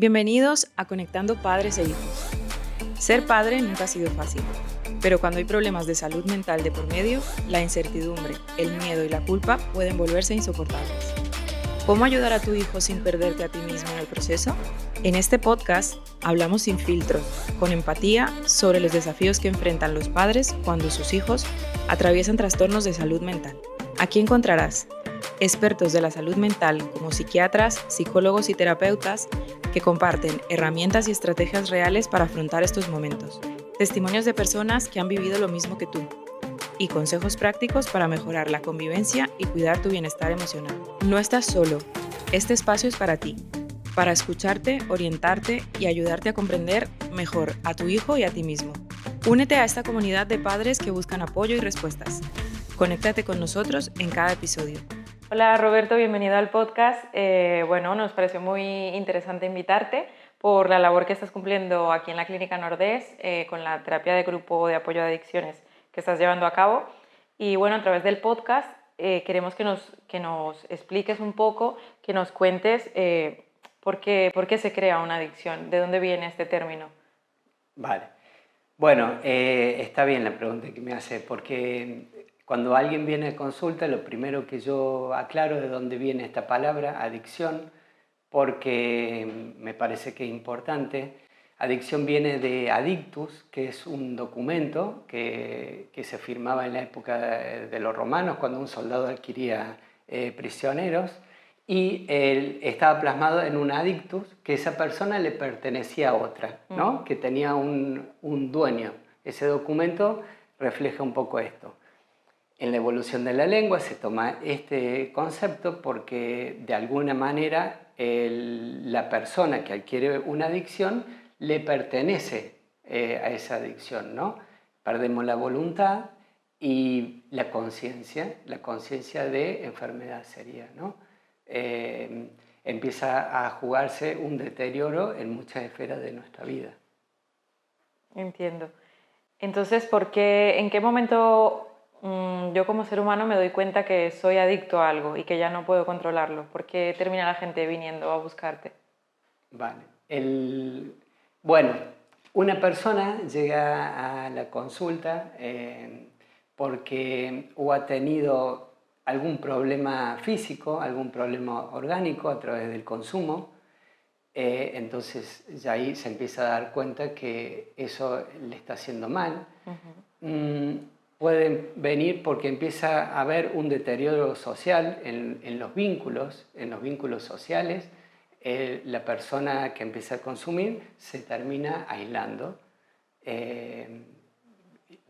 Bienvenidos a Conectando Padres e Hijos. Ser padre nunca ha sido fácil, pero cuando hay problemas de salud mental de por medio, la incertidumbre, el miedo y la culpa pueden volverse insoportables. ¿Cómo ayudar a tu hijo sin perderte a ti mismo en el proceso? En este podcast hablamos sin filtros, con empatía, sobre los desafíos que enfrentan los padres cuando sus hijos atraviesan trastornos de salud mental. Aquí encontrarás expertos de la salud mental como psiquiatras, psicólogos y terapeutas que comparten herramientas y estrategias reales para afrontar estos momentos, testimonios de personas que han vivido lo mismo que tú y consejos prácticos para mejorar la convivencia y cuidar tu bienestar emocional. No estás solo, este espacio es para ti, para escucharte, orientarte y ayudarte a comprender mejor a tu hijo y a ti mismo. Únete a esta comunidad de padres que buscan apoyo y respuestas. Conéctate con nosotros en cada episodio. Hola Roberto, bienvenido al podcast. Nos pareció muy interesante invitarte por la labor que estás cumpliendo aquí en la Clínica Nordés con la terapia de grupo de apoyo a adicciones que estás llevando a cabo. Y bueno, a través del podcast queremos que nos expliques un poco, que nos cuentes por qué se crea una adicción, de dónde viene este término. Vale. Bueno, está bien la pregunta que me hace, porque cuando alguien viene a consulta, lo primero que yo aclaro de dónde viene esta palabra, adicción, porque me parece que es importante. Adicción viene de adictus, que es un documento que se firmaba en la época de los romanos, cuando un soldado adquiría prisioneros, y estaba plasmado en un adictus, que esa persona le pertenecía a otra, ¿no? Que tenía un dueño. Ese documento refleja un poco esto. En la evolución de la lengua se toma este concepto porque de alguna manera la persona que adquiere una adicción le pertenece a esa adicción, ¿no? Perdemos la voluntad y la conciencia de enfermedad sería, ¿no? Empieza a jugarse un deterioro en muchas esferas de nuestra vida. Entiendo. Entonces, ¿en qué momento yo como ser humano me doy cuenta que soy adicto a algo y que ya no puedo controlarlo? ¿Por qué termina la gente viniendo a buscarte? Vale. Bueno, una persona llega a la consulta porque o ha tenido algún problema físico, algún problema orgánico a través del consumo, entonces ya ahí se empieza a dar cuenta que eso le está haciendo mal. Pueden venir porque empieza a haber un deterioro social en los vínculos sociales. La persona que empieza a consumir se termina aislando.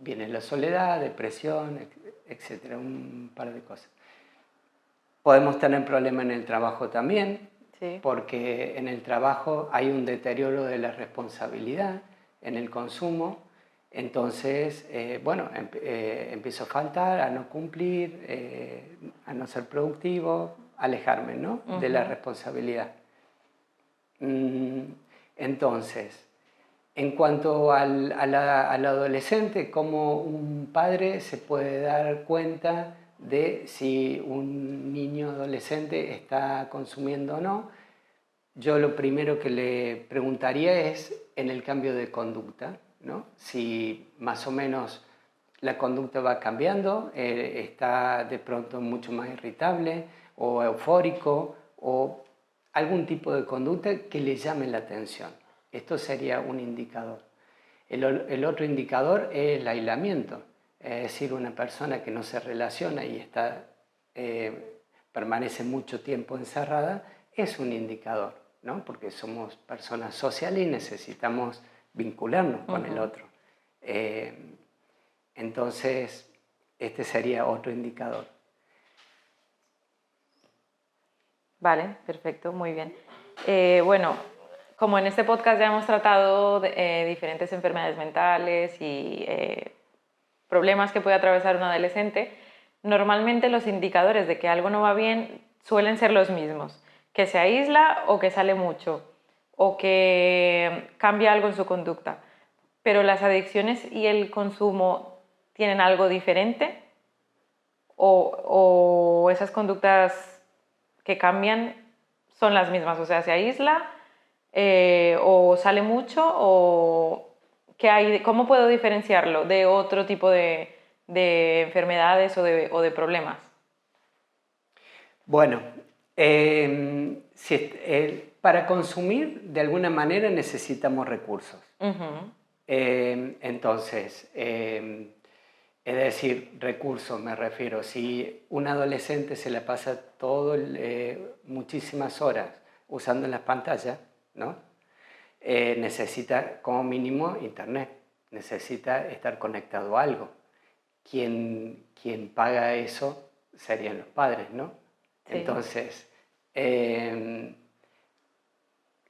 Viene la soledad, depresión, etcétera, un par de cosas. Podemos tener problemas en el trabajo también, sí, porque en el trabajo hay un deterioro de la responsabilidad en el consumo. Entonces, empiezo a faltar, a no cumplir, a no ser productivo, alejarme, ¿no? De la responsabilidad. Entonces, en cuanto al adolescente, ¿cómo un padre se puede dar cuenta de si un niño adolescente está consumiendo o no? Yo lo primero que le preguntaría es en el cambio de conducta, ¿no? Si más o menos la conducta va cambiando, está de pronto mucho más irritable o eufórico o algún tipo de conducta que le llame la atención. Esto sería un indicador. El otro indicador es el aislamiento, es decir, una persona que no se relaciona y permanece mucho tiempo encerrada, es un indicador, ¿no? Porque somos personas sociales y necesitamos vincularnos con el otro. Entonces, este sería otro indicador. Vale, perfecto, muy bien. Como en este podcast ya hemos tratado diferentes enfermedades mentales y problemas que puede atravesar un adolescente, normalmente los indicadores de que algo no va bien suelen ser los mismos, que se aísla o que sale mucho o que cambia algo en su conducta. Pero las adicciones y el consumo tienen algo diferente o esas conductas que cambian son las mismas, o sea, se aísla, ¿O sale mucho? ¿O qué hay, cómo puedo diferenciarlo de otro tipo de enfermedades o de problemas? Bueno, para consumir de alguna manera necesitamos recursos. Entonces, es decir, recursos me refiero, si un adolescente se la pasa muchísimas horas usando las pantallas, ¿no? Necesita como mínimo internet, necesita estar conectado a algo. Quien paga eso serían los padres, ¿no? Sí. Entonces,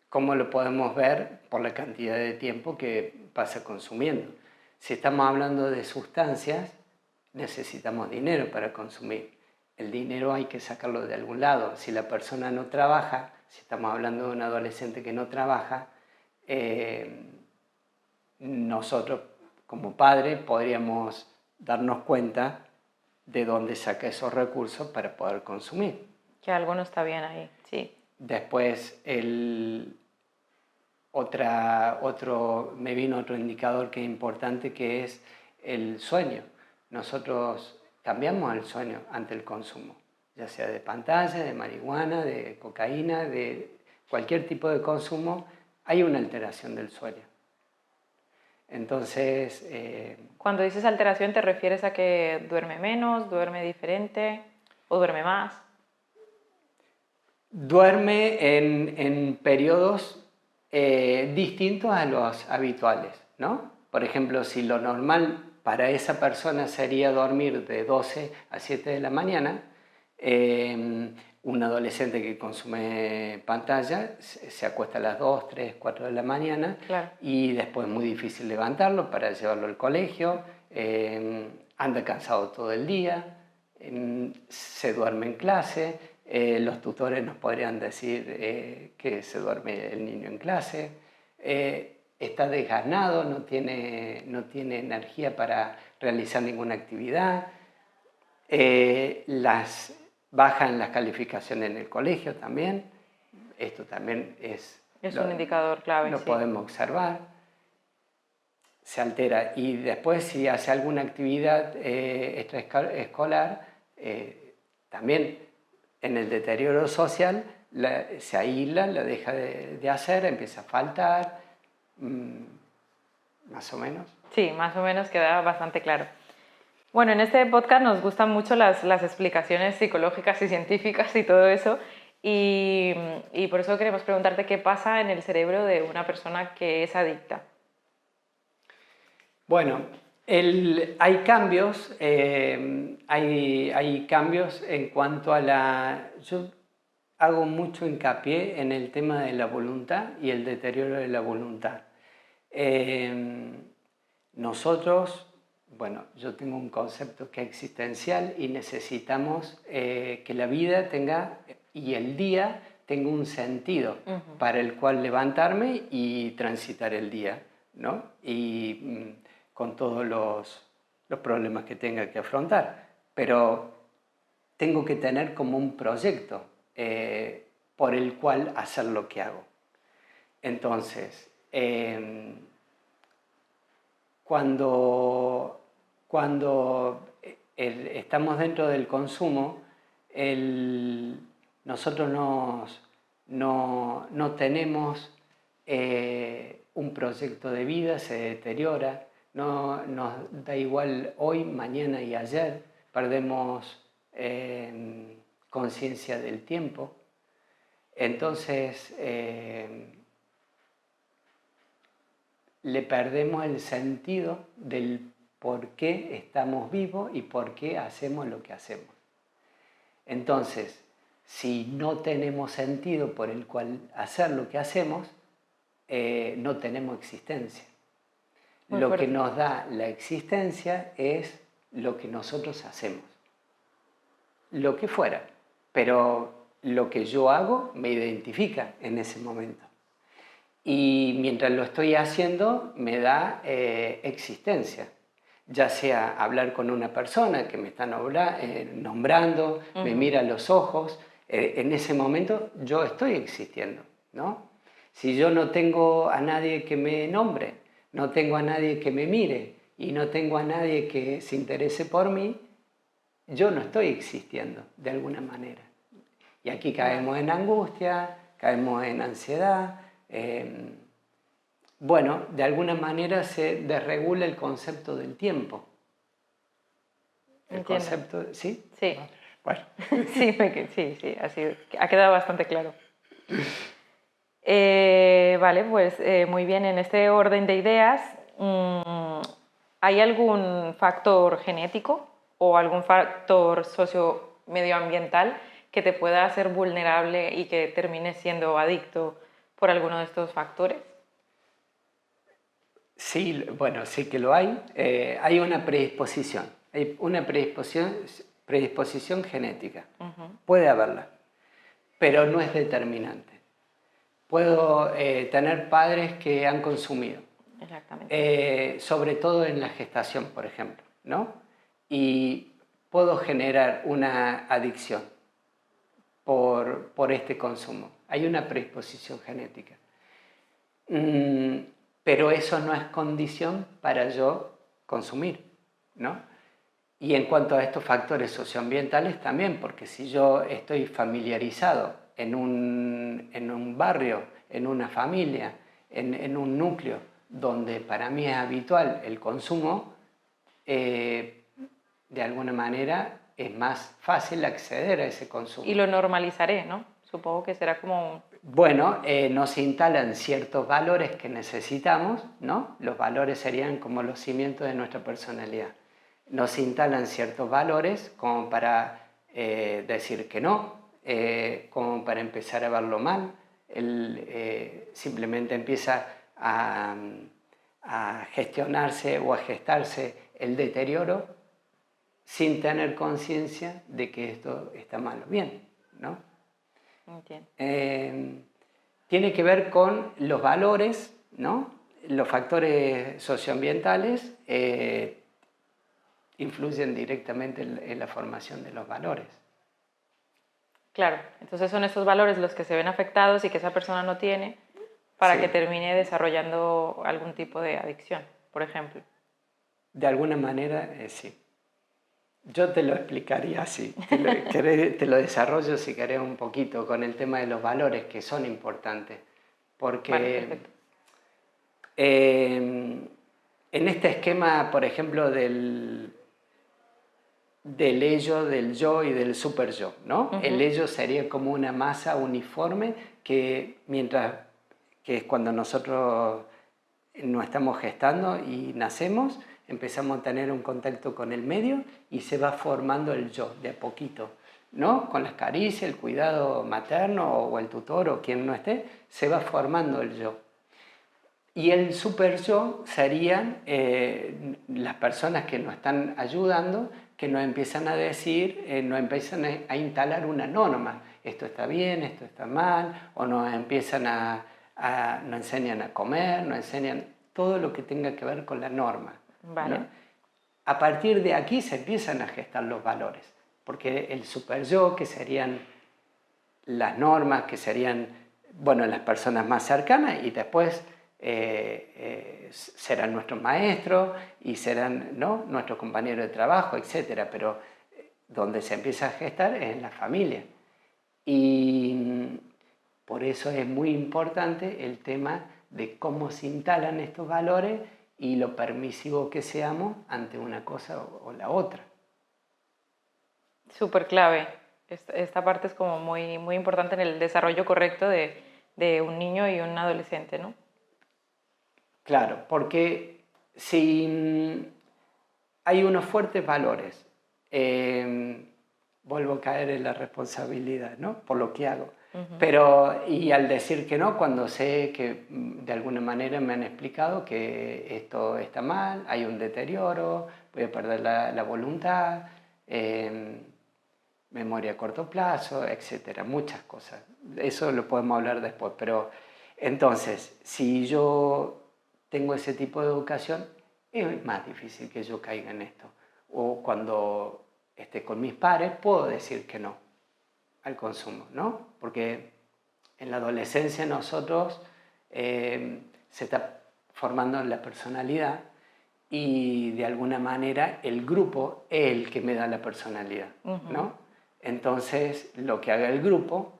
¿cómo lo podemos ver? Por la cantidad de tiempo que pasa consumiendo. Si estamos hablando de sustancias, necesitamos dinero para consumir. El dinero hay que sacarlo de algún lado. Si la persona no trabaja, si estamos hablando de un adolescente que no trabaja, nosotros como padres podríamos darnos cuenta de dónde saca esos recursos para poder consumir. Que algo no está bien ahí, sí. Después me vino otro indicador que es importante, que es el sueño. Nosotros cambiamos el sueño ante el consumo, ya sea de pantalla, de marihuana, de cocaína, de cualquier tipo de consumo, hay una alteración del sueño. Entonces... Cuando dices alteración, ¿te refieres a que duerme menos, duerme diferente o duerme más? Duerme en periodos distintos a los habituales, ¿no? Por ejemplo, si lo normal para esa persona sería dormir de 12 a 7 de la mañana, un adolescente que consume pantalla se acuesta a las 2, 3, 4 de la mañana, claro. Y después es muy difícil levantarlo para llevarlo al colegio, anda cansado todo el día, se duerme en clase, los tutores nos podrían decir que se duerme el niño en clase, está desganado, no tiene energía para realizar ninguna actividad, bajan las calificaciones en el colegio también, esto también es un indicador clave. Lo podemos observar, se altera, y después si hace alguna actividad extraescolar, también en el deterioro social se aísla, la deja de hacer, empieza a faltar, más o menos. Sí, más o menos queda bastante claro. Bueno, en este podcast nos gustan mucho las explicaciones psicológicas y científicas y todo eso, y por eso queremos preguntarte qué pasa en el cerebro de una persona que es adicta. Bueno, hay cambios, hay cambios en cuanto a yo hago mucho hincapié en el tema de la voluntad y el deterioro de la voluntad. Nosotros... Bueno, yo tengo un concepto que es existencial y necesitamos que la vida tenga y el día tenga un sentido para el cual levantarme y transitar el día, ¿no? Y con todos los problemas que tenga que afrontar. Pero tengo que tener como un proyecto por el cual hacer lo que hago. Entonces, cuando estamos dentro del consumo, nosotros no tenemos un proyecto de vida, se deteriora, no nos da igual hoy, mañana y ayer, perdemos conciencia del tiempo. Entonces, le perdemos el sentido del por qué estamos vivos y por qué hacemos lo que hacemos. Entonces, si no tenemos sentido por el cual hacer lo que hacemos, no tenemos existencia. Lo que nos da la existencia es lo que nosotros hacemos. Lo que fuera, pero lo que yo hago me identifica en ese momento. Y mientras lo estoy haciendo, me da existencia. Ya sea hablar con una persona que me está nombrando, me mira a los ojos, en ese momento yo estoy existiendo, ¿no? Si yo no tengo a nadie que me nombre, no tengo a nadie que me mire y no tengo a nadie que se interese por mí, yo no estoy existiendo de alguna manera. Y aquí caemos en angustia, caemos en ansiedad. Bueno, de alguna manera se desregula el concepto del tiempo. El Entiendo. concepto, ¿sí? Sí. Bueno. Sí, sí, ha quedado bastante claro. Vale, pues muy bien, en este orden de ideas, ¿hay algún factor genético o algún factor socio-medioambiental que te pueda hacer vulnerable y que termines siendo adicto por alguno de estos factores? Sí, bueno, sí que lo hay. Hay una predisposición. Hay una predisposición genética. Puede haberla, pero no es determinante. Puedo tener padres que han consumido. Exactamente. Sobre todo en la gestación, por ejemplo, ¿no? Y puedo generar una adicción por este consumo. Hay una predisposición genética. Pero eso no es condición para yo consumir, ¿no? Y en cuanto a estos factores socioambientales también, porque si yo estoy familiarizado en un barrio, en una familia, en un núcleo donde para mí es habitual el consumo, de alguna manera es más fácil acceder a ese consumo. Y lo normalizaré, ¿no? Supongo que será como... Bueno, nos instalan ciertos valores que necesitamos, ¿no? Los valores serían como los cimientos de nuestra personalidad. Nos instalan ciertos valores como para decir que no, como para empezar a verlo mal. Simplemente empieza a gestionarse o a gestarse el deterioro sin tener conciencia de que esto está mal o bien, ¿no? Entiendo. Tiene que ver con los valores, ¿no? Los factores socioambientales influyen directamente en la formación de los valores. Claro, entonces son estos valores los que se ven afectados y que esa persona no tiene para que termine desarrollando algún tipo de adicción, por ejemplo. De alguna manera, sí. Yo te lo explicaría así, te lo desarrollo si querés un poquito con el tema de los valores que son importantes, porque Vale, en este esquema, por ejemplo, del ello, del yo y del super yo, ¿no? El ello sería como una masa uniforme que es cuando nosotros nos estamos gestando y nacemos, empezamos a tener un contacto con el medio y se va formando el yo de a poquito, ¿no? Con las caricias, el cuidado materno o el tutor o quien no esté, se va formando el yo. Y el super yo serían las personas que nos están ayudando, que nos empiezan a decir, nos empiezan a instalar una norma. Esto está bien, esto está mal, o nos empiezan nos enseñan a comer, nos enseñan todo lo que tenga que ver con la norma. Vale. ¿No? A partir de aquí se empiezan a gestar los valores, porque el super yo, que serían las normas, que serían, bueno, las personas más cercanas, y después serán nuestros maestros y serán, ¿no?, nuestros compañeros de trabajo, etc. Pero donde se empieza a gestar es en la familia. Y por eso es muy importante el tema de cómo se instalan estos valores y lo permisivo que seamos ante una cosa o la otra. Súper clave. Esta parte es como muy, muy importante en el desarrollo correcto de un niño y un adolescente, ¿no? Claro, porque si hay unos fuertes valores, vuelvo a caer en la responsabilidad, ¿no?, por lo que hago. Pero, y al decir que no, cuando sé que de alguna manera me han explicado que esto está mal, hay un deterioro, voy a perder la voluntad, memoria a corto plazo, etcétera, muchas cosas. Eso lo podemos hablar después, pero entonces, si yo tengo ese tipo de educación, es más difícil que yo caiga en esto. O cuando esté con mis padres, puedo decir que no al consumo, ¿no? Porque en la adolescencia nosotros se está formando la personalidad y de alguna manera el grupo es el que me da la personalidad, ¿no? Entonces, lo que haga el grupo,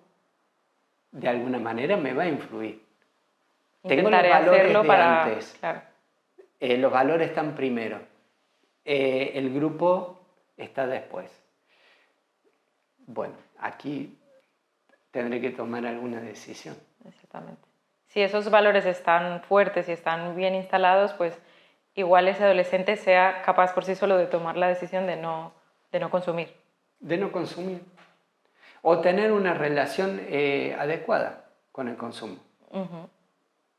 de alguna manera me va a influir. Tengo los valores de antes. Claro. Los valores están primero. El grupo está después. Bueno, aquí tendré que tomar alguna decisión. Exactamente. Si esos valores están fuertes y están bien instalados, pues igual ese adolescente sea capaz por sí solo de tomar la decisión de no consumir. De no consumir. O tener una relación adecuada con el consumo.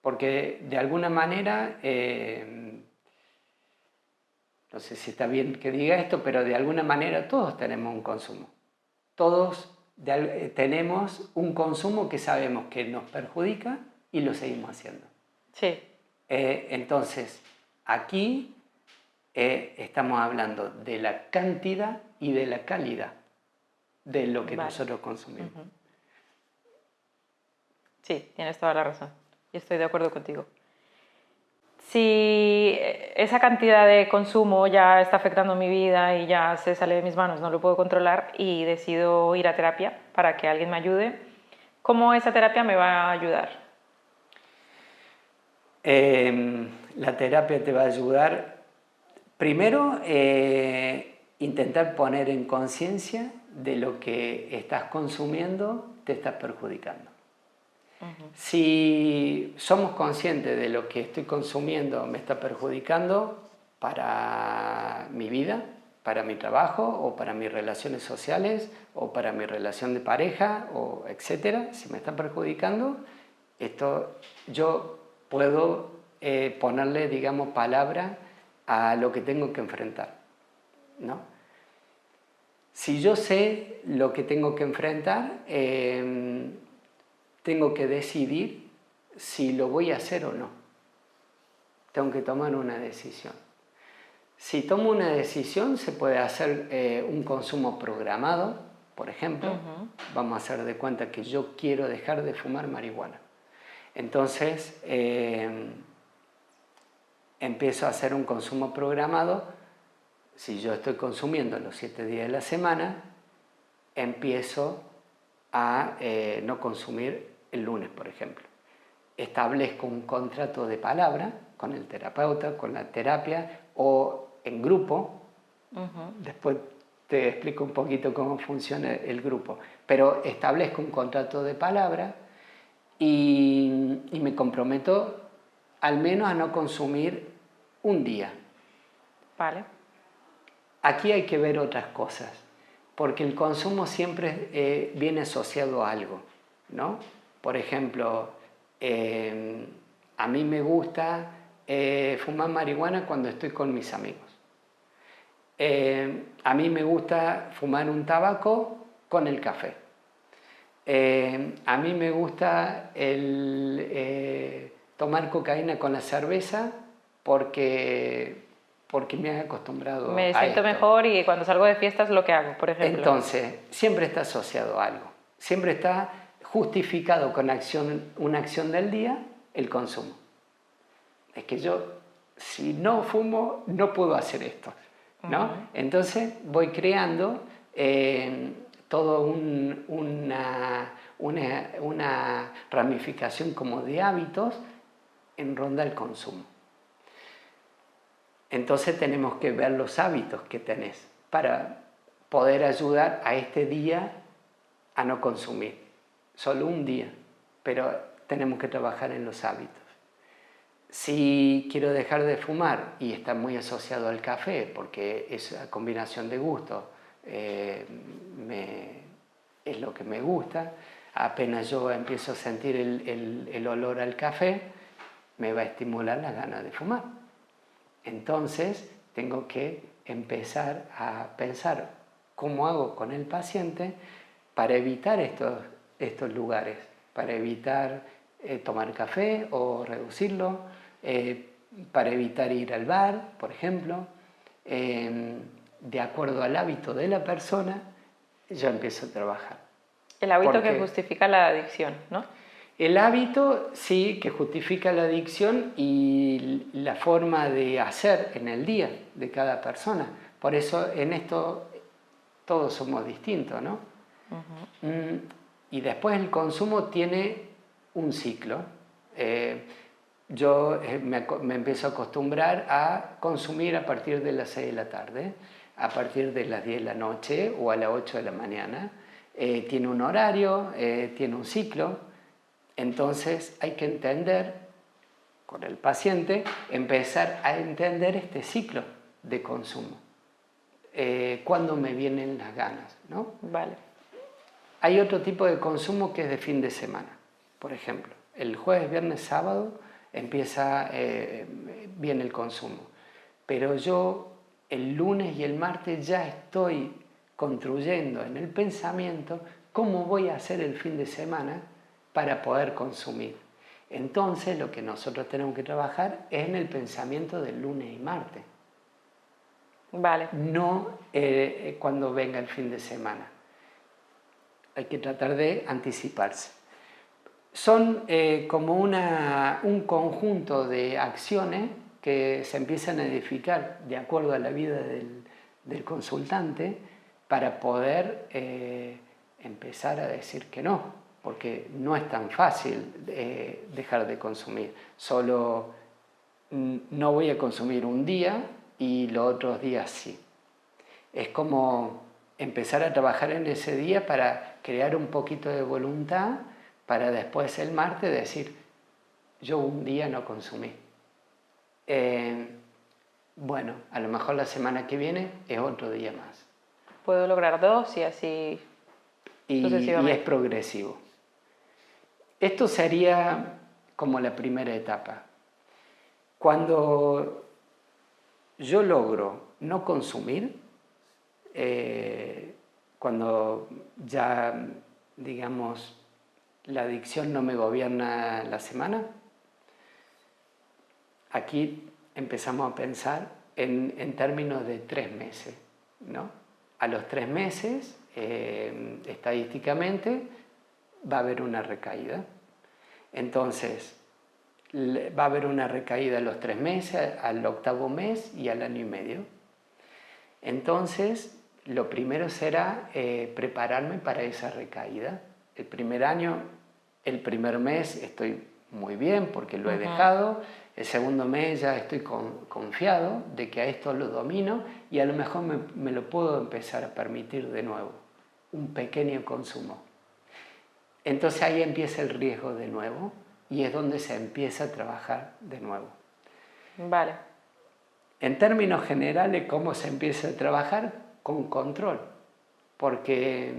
Porque de alguna manera, no sé si está bien que diga esto, pero de alguna manera todos tenemos un consumo. Todos tenemos un consumo que sabemos que nos perjudica y lo seguimos haciendo. Sí. Entonces, aquí estamos hablando de la cantidad y de la calidad de lo que nosotros consumimos. Sí, tienes toda la razón. Y estoy de acuerdo contigo. Si esa cantidad de consumo ya está afectando mi vida y ya se sale de mis manos, no lo puedo controlar y decido ir a terapia para que alguien me ayude, ¿cómo esa terapia me va a ayudar? La terapia te va a ayudar, primero, intentar poner en conciencia de lo que estás consumiendo te está perjudicando. Si somos conscientes de lo que estoy consumiendo me está perjudicando para mi vida, para mi trabajo o para mis relaciones sociales o para mi relación de pareja, o etcétera, si me está perjudicando, esto yo puedo ponerle, digamos, palabra a lo que tengo que enfrentar, ¿no? Si yo sé lo que tengo que enfrentar, tengo que decidir si lo voy a hacer o no. Tengo que tomar una decisión. Si tomo una decisión, se puede hacer un consumo programado, por ejemplo. Vamos a hacer de cuenta que yo quiero dejar de fumar marihuana. Entonces, empiezo a hacer un consumo programado. Si yo estoy consumiendo los 7 días de la semana, empiezo a no consumir el lunes, por ejemplo. Establezco un contrato de palabra con el terapeuta, con la terapia o en grupo. Después te explico un poquito cómo funciona el grupo. Pero establezco un contrato de palabra y me comprometo al menos a no consumir un día. Vale. Aquí hay que ver otras cosas, porque el consumo siempre viene asociado a algo, ¿no? Por ejemplo, a mí me gusta fumar marihuana cuando estoy con mis amigos. A mí me gusta fumar un tabaco con el café. A mí me gusta tomar cocaína con la cerveza porque me he acostumbrado a esto. Me siento mejor y cuando salgo de fiesta es lo que hago, por ejemplo. Entonces, siempre está asociado a algo. Siempre está justificado con una acción del día el consumo. Es que yo, si no fumo, no puedo hacer esto, ¿no? Entonces voy creando toda una ramificación como de hábitos en ronda al consumo. Entonces tenemos que ver los hábitos que tenés para poder ayudar a este día a no consumir. Solo un día, pero tenemos que trabajar en los hábitos. Si quiero dejar de fumar y está muy asociado al café, porque esa combinación de gustos es lo que me gusta, apenas yo empiezo a sentir el olor al café, me va a estimular las ganas de fumar. Entonces tengo que empezar a pensar cómo hago con el paciente para evitar estos lugares, para evitar tomar café o reducirlo, para evitar ir al bar, por ejemplo. De acuerdo al hábito de la persona, yo empiezo a trabajar. El hábito que justifica la adicción, ¿no? El hábito sí que justifica la adicción y la forma de hacer en el día de cada persona. Por eso en esto todos somos distintos, ¿no? Y después el consumo tiene un ciclo. Yo me empiezo a acostumbrar a consumir a partir de las 6 de la tarde, a partir de las 10 de la noche o a las 8 de la mañana. Tiene un horario, tiene un ciclo. Entonces hay que entender, con el paciente, empezar a entender este ciclo de consumo. Cuándo me vienen las ganas, ¿no? Vale. Hay otro tipo de consumo que es de fin de semana. Por ejemplo, el jueves, viernes, sábado viene el consumo. Pero yo el lunes y el martes ya estoy construyendo en el pensamiento cómo voy a hacer el fin de semana para poder consumir. Entonces lo que nosotros tenemos que trabajar es en el pensamiento del lunes y martes. Vale. No cuando venga el fin de semana. Hay que tratar de anticiparse. Son como un conjunto de acciones que se empiezan a edificar de acuerdo a la vida del consultante para poder empezar a decir que no. Porque no es tan fácil dejar de consumir. Solo no voy a consumir un día y los otros días sí. Es como empezar a trabajar en ese día para crear un poquito de voluntad para después el martes decir, yo un día no consumí. Bueno, a lo mejor la semana que viene es otro día más. Puedo lograr 2 y así sucesivamente. Y es progresivo. Esto sería como la primera etapa. Cuando yo logro no consumir, cuando ya, digamos, la adicción no me gobierna la semana, aquí empezamos a pensar en términos de 3 meses, ¿no? A los 3 meses, estadísticamente, va a haber una recaída. Entonces, va a haber una recaída a los 3 meses, al 8º mes y al año y medio. Entonces, lo primero será prepararme para esa recaída. El primer año, el primer mes estoy muy bien porque lo he dejado. El segundo mes ya estoy confiado de que a esto lo domino y a lo mejor me lo puedo empezar a permitir de nuevo. Un pequeño consumo. Entonces ahí empieza el riesgo de nuevo y es donde se empieza a trabajar de nuevo. Vale. En términos generales, ¿cómo se empieza a trabajar? Con control, porque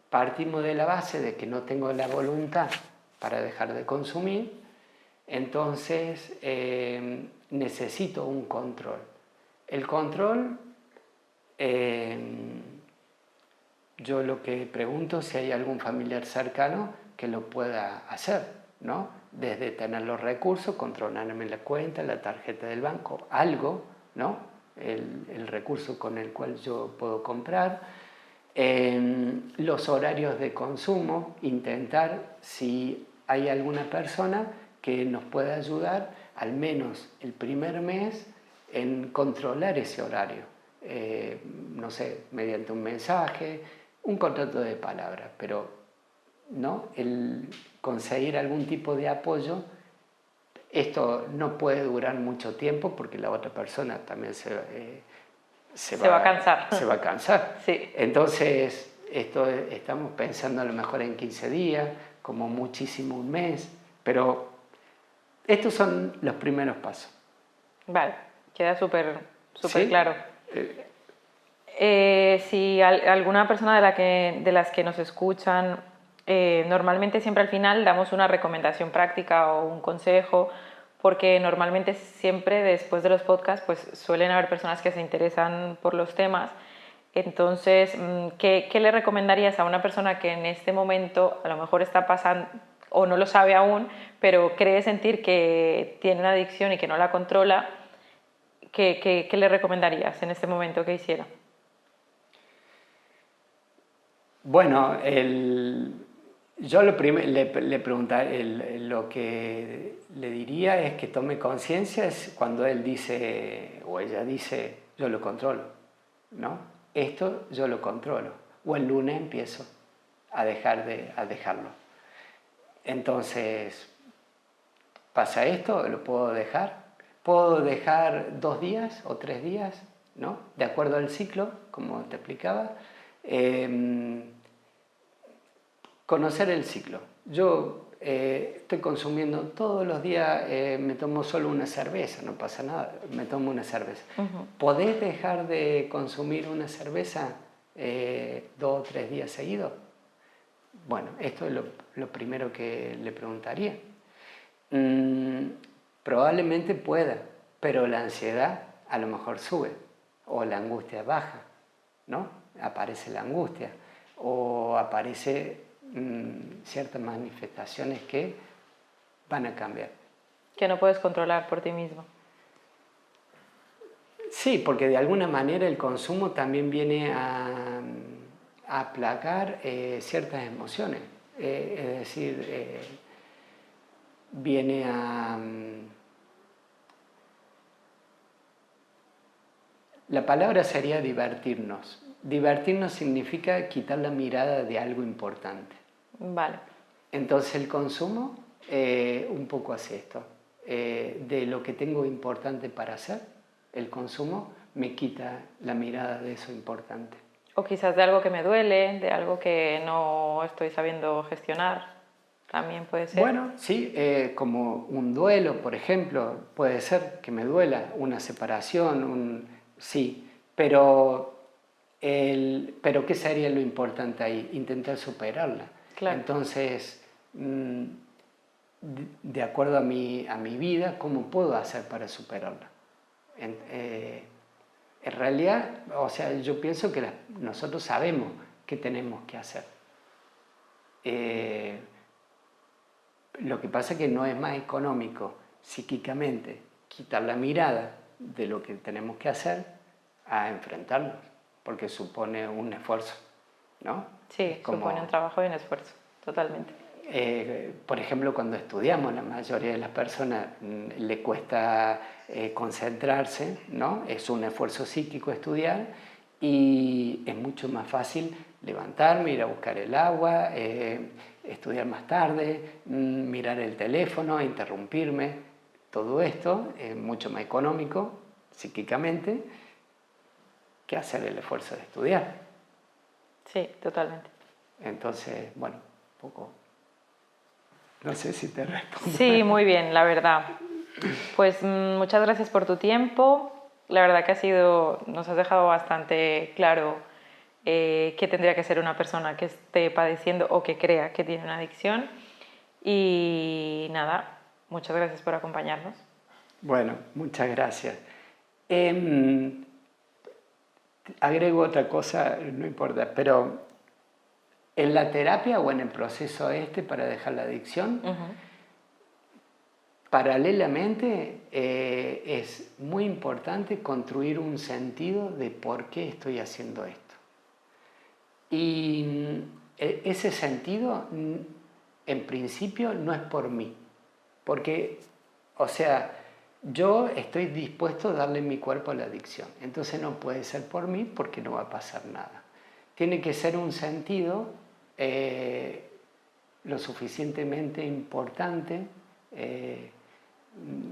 partimos de la base de que no tengo la voluntad para dejar de consumir, entonces necesito un control. El control... yo lo que pregunto es si hay algún familiar cercano que lo pueda hacer, ¿no? Desde tener los recursos, controlarme la cuenta, la tarjeta del banco, algo, ¿no? El recurso con el cual yo puedo comprar. Los horarios de consumo, intentar si hay alguna persona que nos pueda ayudar, al menos el primer mes, en controlar ese horario. No sé, mediante un mensaje, un contrato de palabra, pero ¿no? El conseguir algún tipo de apoyo, esto no puede durar mucho tiempo porque la otra persona también se va a cansar. Se va a cansar. Sí. Entonces, estamos pensando a lo mejor en 15 días, como muchísimo un mes, pero estos son los primeros pasos. Vale, queda súper ¿Sí? claro. Si alguna persona de las que nos escuchan, normalmente siempre al final damos una recomendación práctica o un consejo, porque normalmente siempre después de los podcasts pues suelen haber personas que se interesan por los temas. Entonces, ¿qué le recomendarías a una persona que en este momento a lo mejor está pasando o no lo sabe aún, pero cree sentir que tiene una adicción y que no la controla? ¿Qué le recomendarías en este momento que hiciera? Bueno, Yo le preguntaría, lo que le diría es que tome conciencia es cuando él dice o ella dice, yo lo controlo, ¿no? Esto yo lo controlo. O el lunes empiezo a dejarlo. Entonces, pasa esto, lo puedo dejar. Puedo dejar 2 días o 3 días, ¿no? De acuerdo al ciclo, como te explicaba. Conocer el ciclo. Yo estoy consumiendo todos los días, me tomo solo una cerveza, no pasa nada, me tomo una cerveza. ¿Podés dejar de consumir una cerveza 2 o 3 días seguidos? Bueno, esto es lo primero que le preguntaría. Probablemente pueda, pero la ansiedad a lo mejor sube, o la angustia baja, ¿no? Aparece la angustia, o aparece ciertas manifestaciones que van a cambiar. Que no puedes controlar por ti mismo. Sí, porque de alguna manera el consumo también viene a aplacar ciertas emociones. Es decir, viene a... La palabra sería divertirnos. Divertirnos significa quitar la mirada de algo importante. Vale. Entonces el consumo un poco hace esto. De lo que tengo importante para hacer, el consumo me quita la mirada de eso importante. O quizás de algo que me duele, de algo que no estoy sabiendo gestionar, también puede ser. Bueno, sí, como un duelo, por ejemplo, puede ser que me duela, una separación, sí, pero ¿qué sería lo importante ahí? Intentar superarla. Claro. Entonces, de acuerdo a mi vida, ¿cómo puedo hacer para superarla? En realidad, o sea, yo pienso que nosotros sabemos qué tenemos que hacer. Lo que pasa es que no es más económico psíquicamente quitar la mirada de lo que tenemos que hacer a enfrentarnos, porque supone un esfuerzo, ¿no? Sí, supone un trabajo y un esfuerzo, totalmente. Por ejemplo, cuando estudiamos, la mayoría de las personas le cuesta concentrarse, ¿no? Es un esfuerzo psíquico estudiar y es mucho más fácil levantarme, ir a buscar el agua, estudiar más tarde, mirar el teléfono, interrumpirme. Todo esto es mucho más económico psíquicamente que hacer el esfuerzo de estudiar. Sí, totalmente. Entonces, bueno, un poco... No sé si te respondo. Sí, muy bien, la verdad. Pues muchas gracias por tu tiempo. La verdad que nos has dejado bastante claro qué tendría que ser una persona que esté padeciendo o que crea que tiene una adicción. Y nada, muchas gracias por acompañarnos. Bueno, muchas gracias. Agrego otra cosa, no importa, pero en la terapia o en el proceso para dejar la adicción, paralelamente es muy importante construir un sentido de por qué estoy haciendo esto. Y ese sentido, en principio, no es por mí. Porque, o sea, yo estoy dispuesto a darle mi cuerpo a la adicción. Entonces no puede ser por mí porque no va a pasar nada. Tiene que ser un sentido lo suficientemente importante,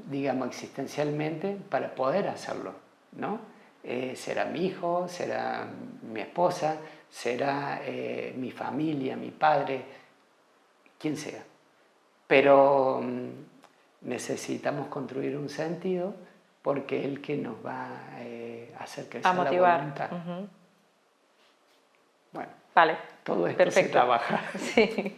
digamos existencialmente, para poder hacerlo, ¿no? Será mi hijo, será mi esposa, será mi familia, mi padre, quien sea. Pero necesitamos construir un sentido porque es el que nos va a hacer crecer a motivar. La voluntad. Bueno, vale. todo esto Perfecto. se trabaja. Sí.